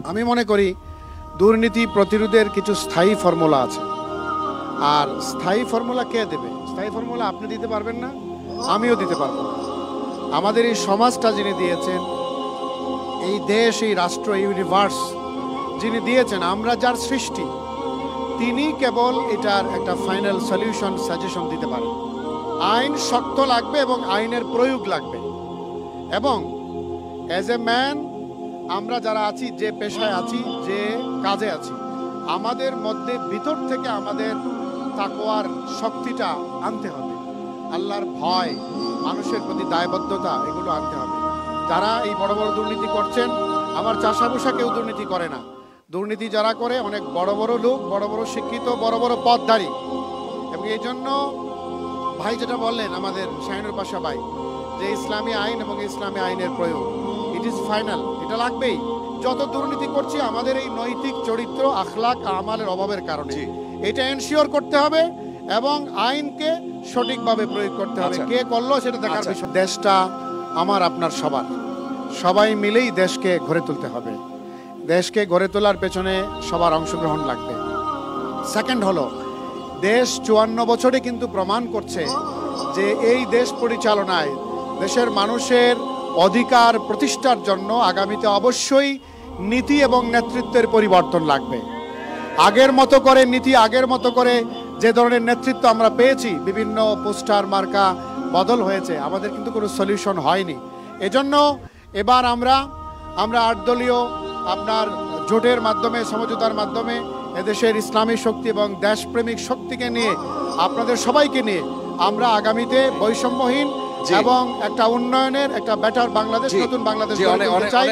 আমি মনে করি দুর্নীতি প্রতিরোধের কিছু স্থায়ী ফর্মুলা আছে, আর স্থায়ী ফর্মুলা কে দেবে? স্থায়ী ফর্মুলা আপনি দিতে পারবেন না, আমিও দিতে পারবো না। আমাদের এই সমাজটা যিনি দিয়েছেন, এই দেশ, এই রাষ্ট্র, এই ইউনিভার্স যিনি দিয়েছেন, আমরা যার সৃষ্টি, তিনি কেবল এটার একটা ফাইনাল সলিউশন, সাজেশন দিতে পারেন। আইন শক্ত লাগবে এবং আইনের প্রয়োগ লাগবে। এবং অ্যাজ এ ম্যান, আমরা যারা আছি, যে পেশায় আছি, যে কাজে আছি, আমাদের মধ্যে ভিতর থেকে আমাদের তাকওয়ার শক্তিটা আনতে হবে। আল্লাহর ভয়, মানুষের প্রতি দায়বদ্ধতা, এগুলো আনতে হবে। যারা এই বড় বড় দুর্নীতি করছেন, আমার চাষাভূষা কেউ দুর্নীতি করে না। দুর্নীতি যারা করে অনেক বড় বড় লোক, বড় বড় শিক্ষিত, বড় বড় পদধারী। এবং এই জন্য ভাই যেটা বললেন, আমাদের শাহিনুর পাশা ভাই, যে ইসলামী আইন এবং ইসলামী আইনের প্রয়োগ, ইট ইজ ফাইনাল, এটা লাগবেই। যত দুর্নীতি করছি আমাদের এই নৈতিক চরিত্র, আখলাক, আমালের অভাবের কারণে, এটা এনশিওর করতে হবে এবং আইনকে সঠিকভাবে প্রয়োগ করতে হবে। কে করলো সেটা দেখার বিষয়। দেশটা আমার, আপনার, সবার, সবাই মিলেই দেশকে গড়ে তুলতে হবে। দেশকে গড়ে তোলার পেছনে সবার অংশগ্রহণ লাগবে। সেকেন্ড হলো, দেশ 54 বছরে কিন্তু প্রমাণ করছে যে এই দেশ পরিচালনায় দেশের মানুষের অধিকার প্রতিষ্ঠার জন্য আগামীতে অবশ্যই নীতি এবং নেতৃত্বের পরিবর্তন লাগবে। আগের মতো করে নীতি, আগের মতো করে যে ধরনের নেতৃত্ব আমরা পেয়েছি, বিভিন্ন পোস্টার মার্কা বদল হয়েছে, আমাদের কিন্তু কোনো সলিউশন হয়নি। এজন্য এবার আমরা 8 দলীয় আপনার জোটের মাধ্যমে, সমঝোতার মাধ্যমে এদেশের ইসলামী শক্তি এবং দেশপ্রেমিক শক্তিকে নিয়ে, আপনাদের সবাইকে নিয়ে আমরা আগামীতে বৈষম্যহীন এবং একটা উন্নয়নের, একটা বেটার বাংলাদেশ, নতুন বাংলাদেশ গড়ে তুলতে চাই।